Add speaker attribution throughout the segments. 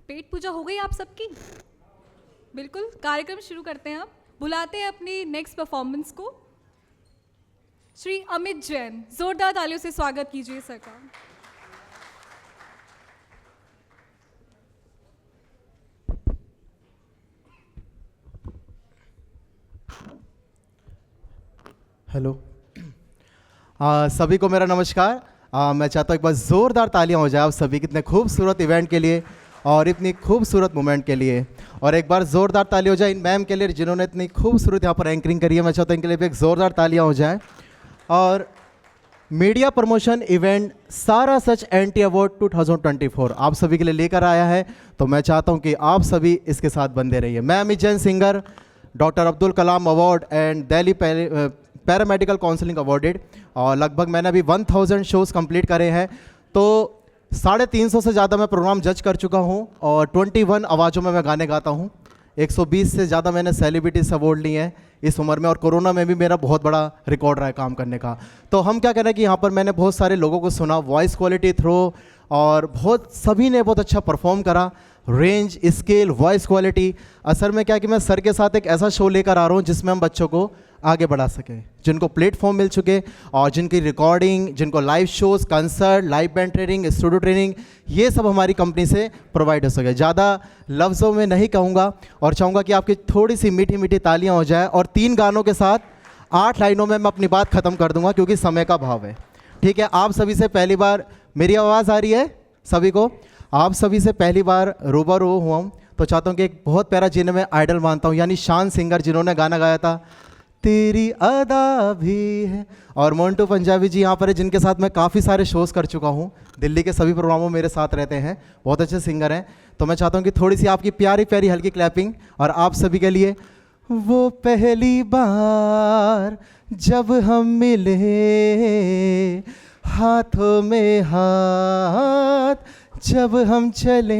Speaker 1: पेट पूजा हो गई आप सबकी? बिल्कुल, कार्यक्रम शुरू करते हैं। आप बुलाते हैं अपनी नेक्स्ट परफॉर्मेंस को, श्री अमित जैन। जोरदार तालियों से स्वागत कीजिए सर का।
Speaker 2: हेलो, सभी को मेरा नमस्कार। मैं चाहता हूँ एक बार ज़ोरदार तालियां हो जाए आप सभी कितने खूबसूरत इवेंट के लिए और इतनी खूबसूरत मोमेंट के लिए। और एक बार ज़ोरदार ताली हो जाए इन मैम के लिए जिन्होंने इतनी खूबसूरत यहाँ पर एंकरिंग करी है। मैं चाहता हूँ इनके लिए भी एक ज़ोरदार तालियां हो जाए। और मीडिया प्रमोशन इवेंट सारा सच एंटी अवार्ड 2024 आप सभी के लिए लेकर आया है, तो मैं चाहता हूँ कि आप सभी इसके साथ बंधे रहिए। मैं Amit Jain, singer, doctor Abdul Kalam award and Delhi paramedical counselling awarded, और लगभग मैंने अभी 1000 शोज़ कंप्लीट करे हैं। तो 350 से ज़्यादा मैं प्रोग्राम जज कर चुका हूँ और 21 आवाज़ों में मैं गाने गाता हूँ। 120 से ज़्यादा मैंने सेलिब्रिटीज अवार्ड लिए हैं इस उम्र में, और कोरोना में भी मेरा बहुत बड़ा रिकॉर्ड रहा है काम करने का। तो हम क्या कह रहे हैं कि यहाँ पर मैंने बहुत सारे लोगों को सुना वॉइस क्वालिटी थ्रू, और बहुत सभी ने बहुत अच्छा परफॉर्म करा। रेंज, स्केल, वॉइस क्वालिटी, असल में क्या है कि मैं सर के साथ एक ऐसा शो लेकर आ रहा हूँ जिसमें हम बच्चों को आगे बढ़ा सकें, जिनको प्लेटफॉर्म मिल चुके और जिनकी रिकॉर्डिंग, जिनको live shows, concert, live band training, studio training, ये सब हमारी कंपनी से प्रोवाइड हो सके। ज़्यादा लफ्ज़ों में नहीं कहूँगा और चाहूँगा कि आपकी थोड़ी सी मीठी मीठी तालियाँ हो जाए, और 3 गानों के साथ 8 लाइनों में मैं अपनी बात ख़त्म कर दूँगा क्योंकि समय का भाव है। ठीक है, आप सभी से पहली बार मेरी आवाज़ आ रही है सभी को? आप सभी से पहली बार रूबरू हुआ हूँ, तो चाहता हूँ कि एक बहुत प्यारा जिन्हें मैं आइडल मानता हूँ, यानी शान सिंगर, जिन्होंने गाना गाया था तेरी अदा भी है, और मोन्टू पंजाबी जी यहाँ पर है, जिनके साथ मैं काफ़ी सारे शोज़ कर चुका हूँ। दिल्ली के सभी प्रोग्रामों में मेरे साथ रहते हैं, बहुत अच्छे सिंगर हैं। तो मैं चाहता हूँ कि थोड़ी सी आपकी प्यारी प्यारी हल्की क्लैपिंग, और आप सभी के लिए। वो पहली बार जब हम मिले, हाथों में हाथ जब हम चले,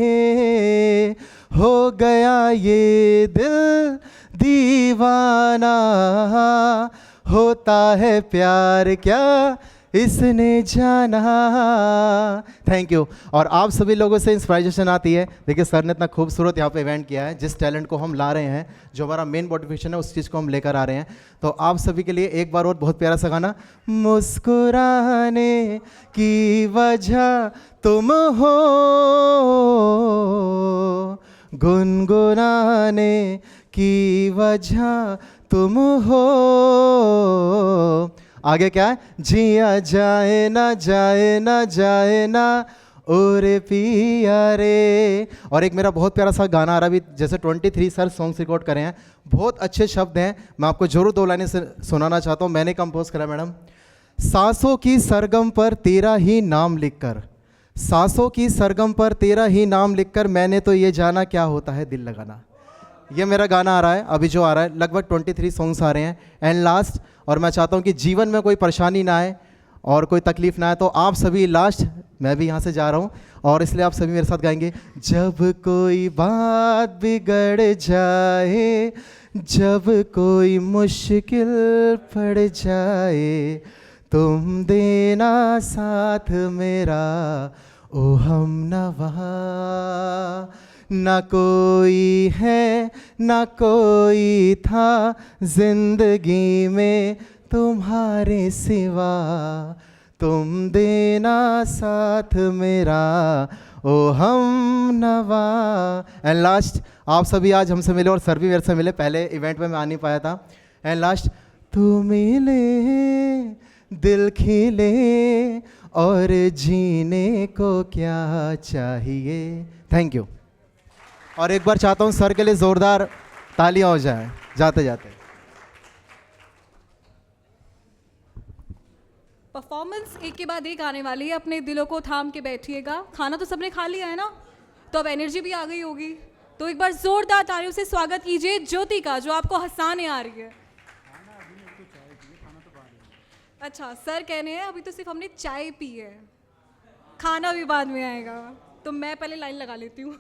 Speaker 2: हो गया ये दिल दीवाना, होता है प्यार क्या इसने जाना। Thank you. और आप सभी लोगों से इंस्पिरेशन आती है। देखिए, सर ने इतना खूबसूरत यहाँ पे इवेंट किया है, जिस टैलेंट को हम ला रहे हैं, जो हमारा मेन मोटिवेशन है, उस चीज़ को हम लेकर आ रहे हैं। तो आप सभी के लिए एक बार और बहुत प्यारा सा गाना, मुस्कुराने की वजह तुम हो, गुनगुनाने की वजह तुम हो, आगे क्या है, जिया जाए ना जाए ना जाए ना ओरे पिया रे। और एक मेरा बहुत प्यारा सा गाना आ रहा है, जैसे 23 सर सॉन्ग्स रिकॉर्ड करे हैं, बहुत अच्छे शब्द हैं, मैं आपको जरूर 2 लाइनें से सुनाना चाहता हूँ। मैंने कंपोज करा मैडम। सांसों की सरगम पर तेरा ही नाम लिखकर, सांसों की सरगम पर तेरा ही नाम लिखकर, मैंने तो ये जाना क्या होता है दिल लगाना। ये मेरा गाना आ रहा है, अभी जो आ रहा है, लगभग 23 सॉन्ग्स आ रहे हैं। एंड लास्ट, और मैं चाहता हूँ कि जीवन में कोई परेशानी ना आए और कोई तकलीफ ना आए, तो आप सभी लास्ट, मैं भी यहाँ से जा रहा हूँ और इसलिए आप सभी मेरे साथ गाएंगे। जब कोई बात बिगड़ जाए, जब कोई मुश्किल पड़ जाए, तुम देना साथ मेरा ओ हमनवा, ना कोई है ना कोई था जिंदगी में तुम्हारे सिवा, तुम देना साथ मेरा ओ हमनवा। एंड लास्ट, आप सभी आज हमसे मिले और सर भी मेरे से मिले, पहले इवेंट में मैं आ नहीं पाया था। एंड लास्ट, तू मिले दिल खिले और जीने को क्या चाहिए। Thank you. और एक बार चाहता हूँ सर के लिए जोरदार तालियां हो जाए जाते जाते।
Speaker 1: परफॉर्मेंस एक के बाद एक आने वाली है, अपने दिलों को थाम के बैठिएगा। खाना तो सबने खा लिया है ना, तो अब एनर्जी भी आ गई होगी। तो एक बार जोरदार तालियों से स्वागत कीजिए ज्योति का, जो आपको हंसाने आ रही है। अच्छा, सर कहने हैं अभी तो सिर्फ हमने चाय पी है, खाना भी बाद में आएगा, तो मैं पहले लाइन लगा लेती हूँ।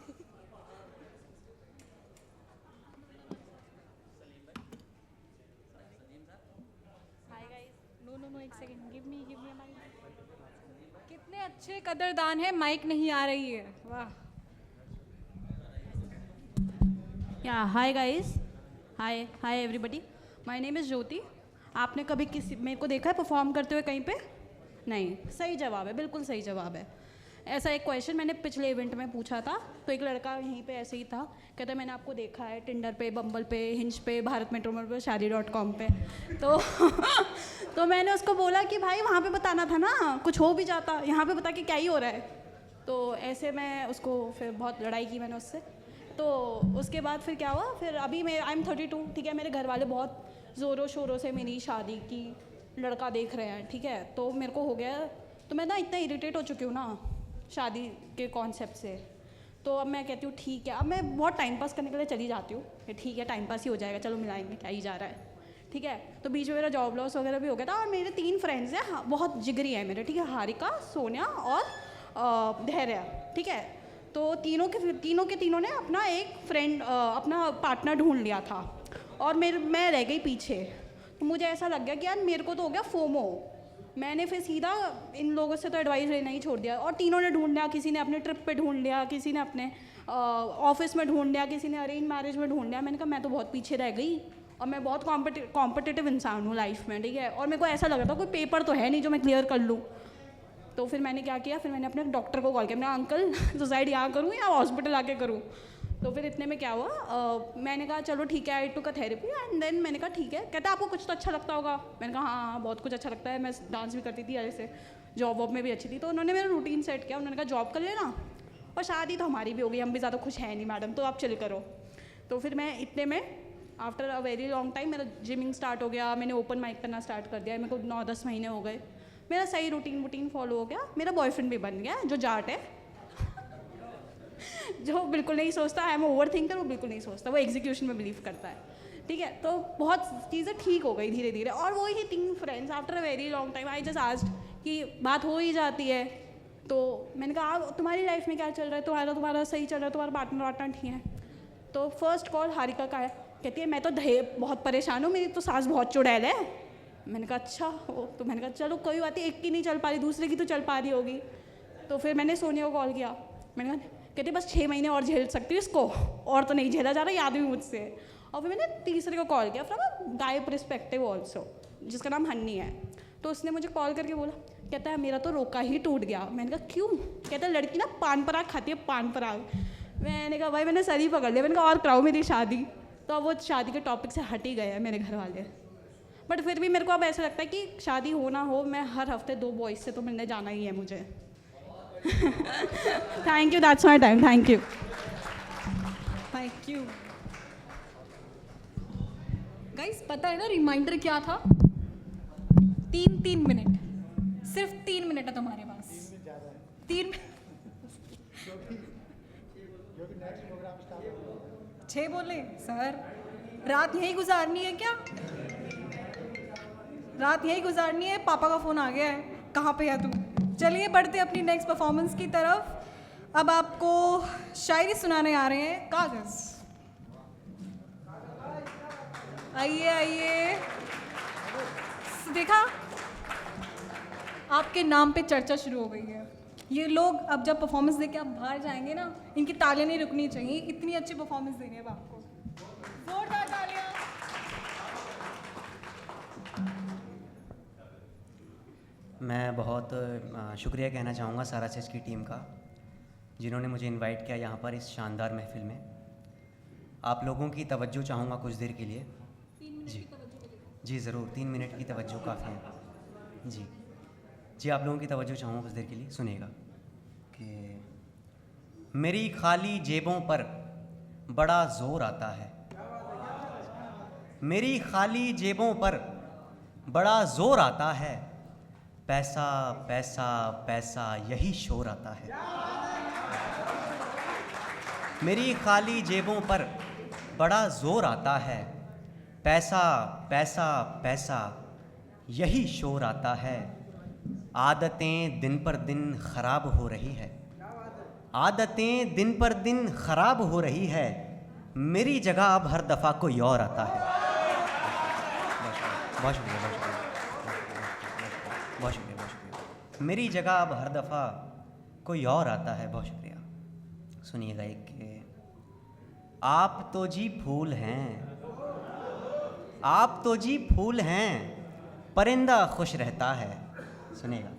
Speaker 1: कितने अच्छे कदरदान है, माइक नहीं आ रही है, वाह।
Speaker 3: या hi guys, hi everybody, my name is Jyoti. आपने कभी किसी मेरे को देखा है परफॉर्म करते हुए कहीं पे? नहीं। सही जवाब है, बिल्कुल सही जवाब है। ऐसा एक क्वेश्चन मैंने पिछले इवेंट में पूछा था, तो एक लड़का यहीं पे ऐसे ही था, कहता मैंने आपको देखा है टिंडर पे, बम्बल पे, हिंज पे, भारत मैट्रिमोनी पे, शादी.com पे। तो तो मैंने उसको बोला कि भाई वहाँ पे बताना था ना, कुछ हो भी जाता, यहाँ पे बता के क्या ही हो रहा है। तो ऐसे मैं उसको फिर बहुत लड़ाई की मैंने उससे। तो उसके बाद फिर क्या हुआ, फिर अभी मैं आई एम 32, ठीक है। मेरे घर वाले बहुत ज़ोरों शोरों से मेरी शादी की लड़का देख रहे हैं, ठीक है। तो मेरे को हो गया, तो मैं ना इतना इरिटेट हो चुकी हूँ ना शादी के कॉन्सेप्ट से। तो अब मैं कहती हूँ ठीक है, अब मैं बहुत टाइम पास करने के लिए चली जाती हूँ कि ठीक है टाइम पास ही हो जाएगा, चलो मिलाएंगे, क्या ही जा रहा है, ठीक है। तो बीच में मेरा जॉब लॉस वगैरह भी हो गया था, और मेरे 3 फ्रेंड्स हैं, हाँ, बहुत जिगरी है मेरे, ठीक है। हारिका, सोनिया और धैर्य, ठीक है। तो तीनों ने अपना एक फ्रेंड, अपना पार्टनर ढूंढ लिया था, और मैं रह गई पीछे। तो मुझे ऐसा लग गया कि यार मेरे को तो हो गया फोमो। मैंने फिर सीधा इन लोगों से तो एडवाइस लेना ही छोड़ दिया, और तीनों ने ढूंढ लिया। किसी ने अपने ट्रिप पे ढूंढ लिया, किसी ने अपने ऑफिस में ढूंढ लिया, किसी ने अरेंज मैरिज में ढूंढ लिया। मैंने कहा मैं तो बहुत पीछे रह गई, और मैं बहुत कॉम्पिटिटिव इंसान हूँ लाइफ में, ठीक है। और मेरे को ऐसा लग रहा था कोई पेपर तो है नहीं जो मैं क्लियर कर लूँ। तो फिर मैंने क्या किया, फिर मैंने अपने डॉक्टर को कॉल किया, मैंने अंकल सुसाइड यहाँ करूँ या हॉस्पिटल आके करूँ। तो फिर इतने में क्या हुआ, मैंने कहा चलो ठीक है, आई टुक अ थेरेपी, एंड देन मैंने कहा ठीक है। कहता आपको कुछ तो अच्छा लगता होगा। मैंने कहा हाँ बहुत कुछ अच्छा लगता है, मैं डांस भी करती थी, ऐसे जॉब वॉब में भी अच्छी थी। तो उन्होंने मेरा रूटीन सेट किया, उन्होंने कहा जॉब कर लेना, और शादी तो हमारी भी हो गई, हम भी ज़्यादा खुश हैं नहीं मैडम, तो आप चिल करो। तो फिर मैं इतने में after a very long time मेरा जिमिंग स्टार्ट हो गया, मैंने ओपन माइक करना स्टार्ट कर दिया, मेरे को 9-10 महीने हो गए, मेरा सही रूटीन फॉलो हो गया। मेरा बॉयफ्रेंड भी बन गया जो जाट है, जो बिल्कुल नहीं सोचता, आई एम ओवर थिंकर, वो बिल्कुल नहीं सोचता, वो एग्जीक्यूशन में बिलीव करता है, ठीक है। तो बहुत चीज़ें ठीक हो गई धीरे धीरे। और वही 3 friends after a very long time I just asked कि बात हो ही जाती है। तो मैंने कहा आप तुम्हारी लाइफ में क्या चल रहा है, तुम्हारा सही चल रहा है, तुम्हारा पार्टनर ठीक है। तो फर्स्ट कॉल हारिका का है, कहती है मैं तो बहुत परेशान हूँ, मेरी तो सास बहुत चुड़ैल है। मैंने कहा अच्छा। तो मैंने कहा चलो कोई बात नहीं, एक की नहीं चल पा रही, दूसरे की तो चल पा रही होगी। तो फिर मैंने सोनिया को कॉल किया, मैंने कहा, कहती बस 6 महीने और झेल सकती हूँ इसको, और तो नहीं झेला जा रहा, याद भी मुझसे। और फिर मैंने तीसरे को कॉल किया from a guy perspective also, जिसका नाम हन्नी है। तो उसने मुझे कॉल करके बोला, कहता है मेरा तो रोका ही टूट गया। मैंने कहा क्यों? कहता है लड़की ना पान पराग खाती है, पान पराग। मैंने कहा भाई मैंने सर ही पकड़ लिया, मैंने कहा और कराओ मेरी शादी। तो अब वो शादी के टॉपिक से हट ही गए हैं मेरे घर वाले। बट फिर भी मेरे को अब ऐसा लगता है कि शादी हो ना हो, मैं हर हफ्ते 2 बॉयज़ से तो मिलने जाना ही है मुझे। Thank you, that's my time, thank you.
Speaker 1: Thank you guys. पता है ना रिमाइंडर क्या था? 3 मिनट, सिर्फ 3 मिनट है तुम्हारे पास। 3 6 बोले सर, रात यही गुजारनी है क्या? रात यही गुजारनी है? पापा का फ़ोन आ गया है, कहाँ पे है तू? चलिए बढ़ते अपनी नेक्स्ट परफॉर्मेंस की तरफ। अब आपको शायरी सुनाने आ रहे हैं कागज़। आइए आइए। देखा, आपके नाम पे चर्चा शुरू हो गई है। ये लोग अब जब परफॉर्मेंस देके आप बाहर जाएंगे ना, इनकी तालियां नहीं रुकनी चाहिए, इतनी अच्छी परफॉर्मेंस देनी है आपको। जोरदार तालियां।
Speaker 4: मैं बहुत शुक्रिया कहना चाहूँगा सारा चीज़ की टीम का, जिन्होंने मुझे इनवाइट किया यहाँ पर इस शानदार महफिल में। आप लोगों की तवज्जो चाहूँगा कुछ देर के लिए। जी ज़रूर, 3 मिनट की तवज्जो काफ़ी है। जी आप लोगों की तवज्जो चाहूँगा कुछ देर के लिए, सुनिएगा कि मेरी खाली जेबों पर बड़ा ज़ोर आता है, मेरी खाली जेबों पर बड़ा ज़ोर आता है, पैसा पैसा पैसा यही शोर आता है। मेरी खाली जेबों पर बड़ा ज़ोर आता है, पैसा पैसा पैसा यही शोर आता है। आदतें दिन पर दिन ख़राब हो रही है, आदतें दिन पर दिन ख़राब हो रही है, मेरी जगह अब हर दफ़ा कोई और आता है। बहुत शुक्रिया, बहुत शुक्रिया, बहुत शुक्रिया, बहुत शुक्रिया। मेरी जगह अब हर दफ़ा कोई और आता है। बहुत शुक्रिया। सुनिएगा एक आप तो जी फूल हैं, आप तो जी फूल हैं, परिंदा खुश रहता है। सुनेगा,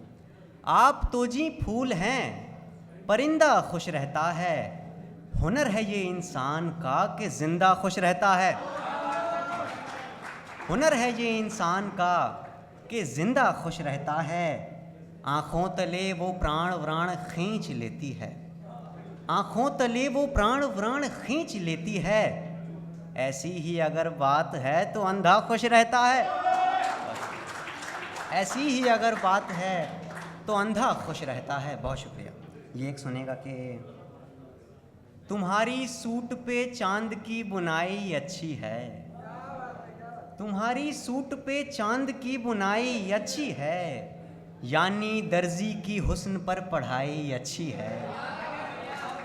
Speaker 4: आप तो जी फूल हैं, परिंदा खुश रहता है। हुनर है ये इंसान का कि जिंदा खुश रहता है। हुनर है ये इंसान का कि जिंदा खुश रहता है। आँखों तले वो प्राण व्राण खींच लेती है, आँखों तले वो प्राण व्राण खींच लेती है। ऐसी ही अगर बात है तो अंधा खुश रहता है, ऐसी ही अगर बात है तो अंधा खुश रहता है। बहुत शुक्रिया। ये एक सुनेगा कि तुम्हारी सूट पे चांद की बुनाई अच्छी है, तुम्हारी सूट पे चांद की बुनाई अच्छी है, यानी दर्जी की हुस्न पर पढ़ाई अच्छी है,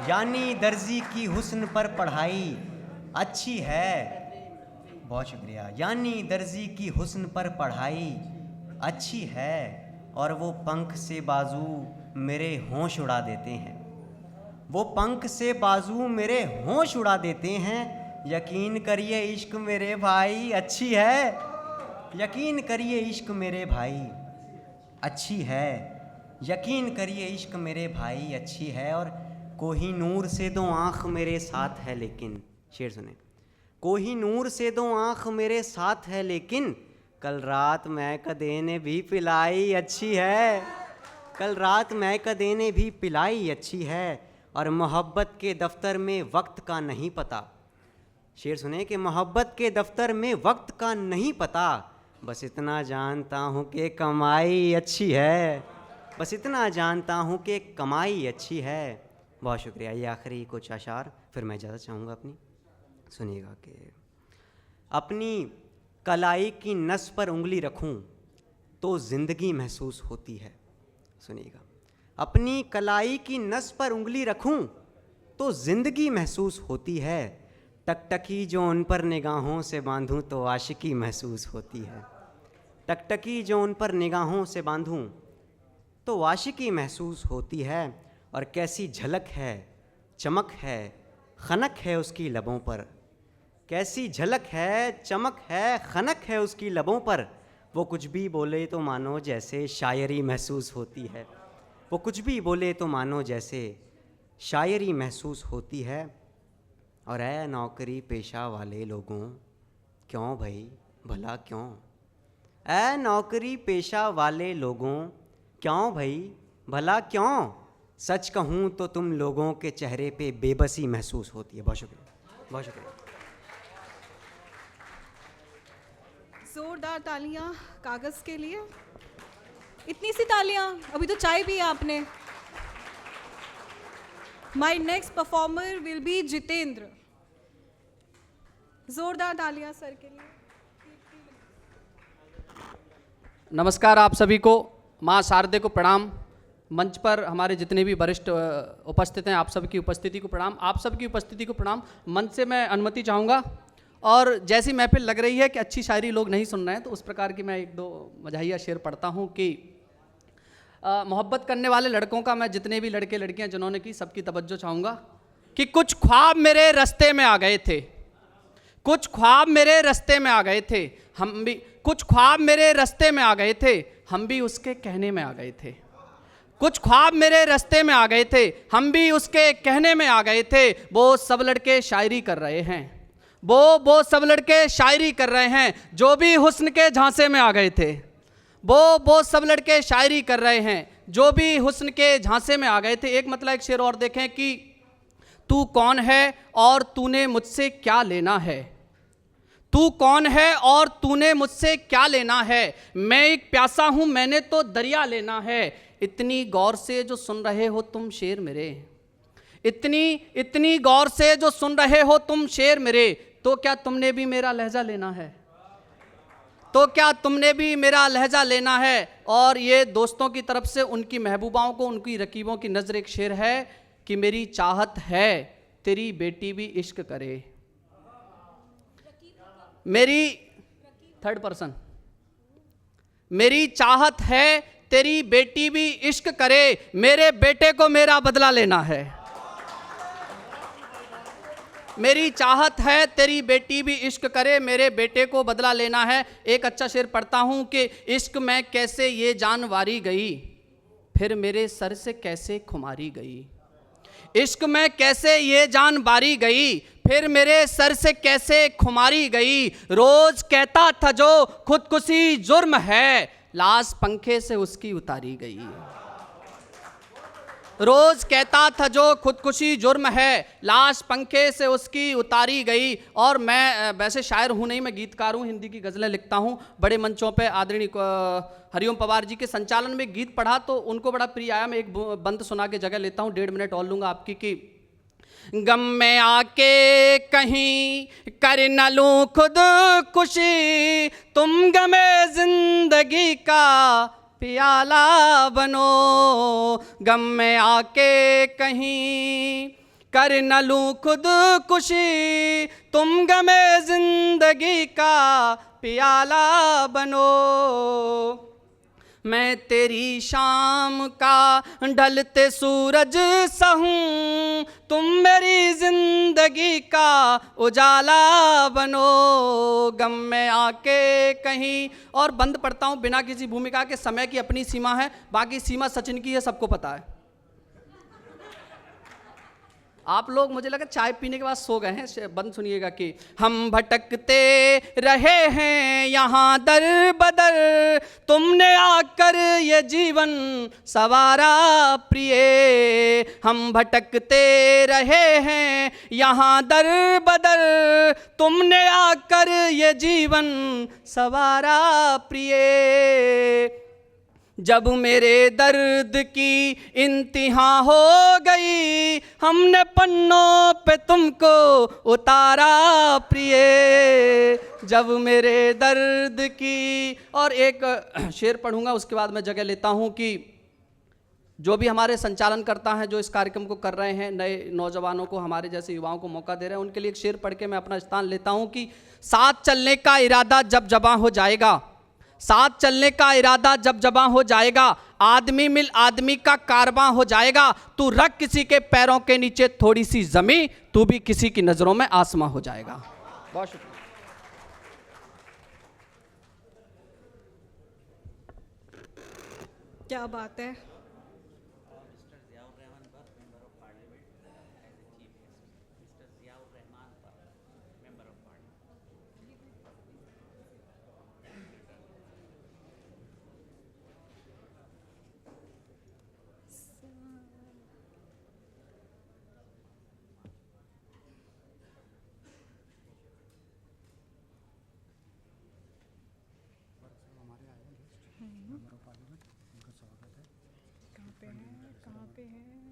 Speaker 4: यानी दर्जी की हुस्न पर पढ़ाई अच्छी है। बहुत शुक्रिया। यानी दर्जी की हुस्न पर पढ़ाई अच्छी है, और वो पंख से बाजू मेरे होश उड़ा देते हैं, वो पंख से बाजू मेरे होश उड़ा देते हैं। यकीन करिए इश्क मेरे भाई अच्छी है, यकीन करिए इश्क मेरे भाई अच्छी है, यकीन करिए इश्क मेरे भाई अच्छी है। और कोहिनूर से दो आँख मेरे साथ है लेकिन, शेर सुने, कोहिनूर से दो आँख मेरे साथ है लेकिन, कल रात मैं कदे ने भी पिलाई अच्छी है, कल रात मैं कदे ने भी पिलाई अच्छी है। और मोहब्बत के दफ्तर में वक्त का नहीं पता, शेर सुने कि मोहब्बत के दफ्तर में वक्त का नहीं पता, बस इतना जानता हूँ कि कमाई अच्छी है, बस इतना जानता हूँ कि कमाई अच्छी है। बहुत शुक्रिया। ये आखिरी कुछ अशार, फिर मैं इजाज़त चाहूँगा अपनी। सुनिएगा कि अपनी कलाई की नस पर उंगली रखूं तो ज़िंदगी महसूस होती है। सुनिएगा, अपनी कलाई की नस पर उंगली रखूं तो ज़िंदगी महसूस होती है, टकटकी जो उन पर निगाहों से बांधूं तो आशिकी महसूस होती है, टकटकी जो उन पर निगाहों से बांधूं तो आशिकी महसूस होती है। और कैसी झलक है, चमक है, खनक है उसकी लबों पर, कैसी झलक है, चमक है, खनक है उसकी लबों पर, वो कुछ भी बोले तो मानो जैसे शायरी महसूस होती है, वो कुछ भी बोले तो मानो जैसे शायरी महसूस होती है। और ऐ नौकरी पेशा वाले लोगों, क्यों भाई भला क्यों, ऐ नौकरी पेशा वाले लोगों, क्यों भाई भला क्यों, सच कहूँ तो तुम लोगों के चेहरे पे बेबसी महसूस होती है। बहुत शुक्रिया, बहुत शुक्रिया।
Speaker 1: जोरदार तालियां कागज के लिए। इतनी सी तालियां, अभी तो चाय पी आपने। My next performer will be Jitendra. जोरदार तालियां सर के लिए।
Speaker 5: नमस्कार आप सभी को, माँ शारदे को प्रणाम। मंच पर हमारे जितने भी वरिष्ठ उपस्थित हैं, आप सबकी उपस्थिति को प्रणाम, आप सबकी उपस्थिति को प्रणाम। मंच से मैं अनुमति चाहूँगा, और जैसी महफिल लग रही है कि अच्छी शायरी लोग नहीं सुन रहे हैं, तो उस प्रकार की मैं एक दो मजाहिया शेर पढ़ता हूँ कि मोहब्बत करने वाले लड़कों का मैं जितने भी लड़के लड़कियाँ जिन्होंने की, सबकी तवज्जो चाहूँगा कि कुछ ख्वाब मेरे रास्ते में आ गए थे, कुछ ख्वाब मेरे रास्ते में आ गए थे, हम भी कुछ ख्वाब मेरे रास्ते में आ गए थे, हम भी उसके कहने में आ गए थे, कुछ ख्वाब मेरे रास्ते में आ गए थे, हम भी उसके कहने में आ गए थे। वो सब लड़के शायरी कर रहे हैं, वो सब लड़के शायरी कर रहे हैं, जो भी हुस्न के झांसे में आ गए थे, वो सब लड़के शायरी कर रहे हैं, जो भी हुस्न के झांसे में आ गए थे। एक मतलब एक शेर और देखें कि तू कौन है और तूने मुझसे क्या लेना है, तू कौन है और तूने मुझसे क्या लेना है, मैं एक प्यासा हूँ मैंने तो दरिया लेना है। इतनी गौर से जो सुन रहे हो तुम शेर मेरे, इतनी गौर से जो सुन रहे हो तुम शेर मेरे, तो क्या तुमने भी मेरा लहजा लेना है, तो क्या तुमने भी मेरा लहजा लेना है। और ये दोस्तों की तरफ से उनकी महबूबाओं को, उनकी रकीबों की नज़र एक शेर है कि मेरी चाहत है तेरी बेटी भी इश्क करे, मेरी थर्ड पर्सन, मेरी चाहत है तेरी बेटी भी इश्क करे, मेरे बेटे को मेरा बदला लेना है। मेरी चाहत है तेरी बेटी भी इश्क करे, मेरे बेटे को बदला लेना है। एक अच्छा शेर पढ़ता हूँ कि इश्क में कैसे ये जान वारी गई, फिर मेरे सर से कैसे खुमारी गई। इश्क में कैसे ये जान बारी गई, फिर मेरे सर से कैसे खुमारी गई। रोज कहता था जो खुदकुशी जुर्म है, लाश पंखे से उसकी उतारी गई। रोज कहता था जो खुदकुशी जुर्म है, लाश पंखे से उसकी उतारी गई। और मैं वैसे शायर हूँ नहीं, मैं गीतकार हूँ, हिंदी की गज़लें लिखता हूँ। बड़े मंचों पे आदरणीय हरिओम पवार जी के संचालन में गीत पढ़ा तो उनको बड़ा प्रिय आया। मैं एक बंद सुना के जगह लेता हूँ, 1.5 मिनट और लूँगा आपकी। कि गम में आके कहीं कर न लूं खुद खुशी, तुम गमे जिंदगी का प्याला बनो। गम में आके कहीं कर न लूं खुद खुशी, तुम गमे जिंदगी का प्याला बनो। मैं तेरी शाम का ढलते सूरज सा हूँ, तुम मेरी जिंदगी का उजाला बनो। गम में आके कहीं। और बंद पढ़ता हूँ बिना किसी भूमिका के। समय की अपनी सीमा है, बाकी सीमा सचिन की है, सबको पता है। आप लोग मुझे लगा चाय पीने के बाद सो गए हैं। बंद सुनिएगा कि हम भटकते रहे हैं यहाँ दर बदर, तुमने आकर ये जीवन सवारा प्रिय। हम भटकते रहे हैं यहाँ दर बदर, तुमने आकर ये जीवन सवारा प्रिय। जब मेरे दर्द की इंतहा हो गई, हमने पन्नों पे तुमको उतारा प्रिय। जब मेरे दर्द की। और एक शेर पढ़ूंगा, उसके बाद मैं जगह लेता हूं कि जो भी हमारे संचालन करता है, जो इस कार्यक्रम को कर रहे हैं, नए नौजवानों को, हमारे जैसे युवाओं को मौका दे रहे हैं, उनके लिए एक शेर पढ़ के मैं अपना स्थान लेता हूं कि साथ चलने का इरादा जब जबां हो जाएगा, साथ चलने का इरादा जब जबां हो जाएगा, आदमी मिल आदमी का कारवां हो जाएगा। तू रख किसी के पैरों के नीचे थोड़ी सी जमीन, तू भी किसी की नजरों में आसमां हो जाएगा। बहुत शुक्रिया।
Speaker 1: क्या बात है। कहाँ पे है, कहाँ पे है?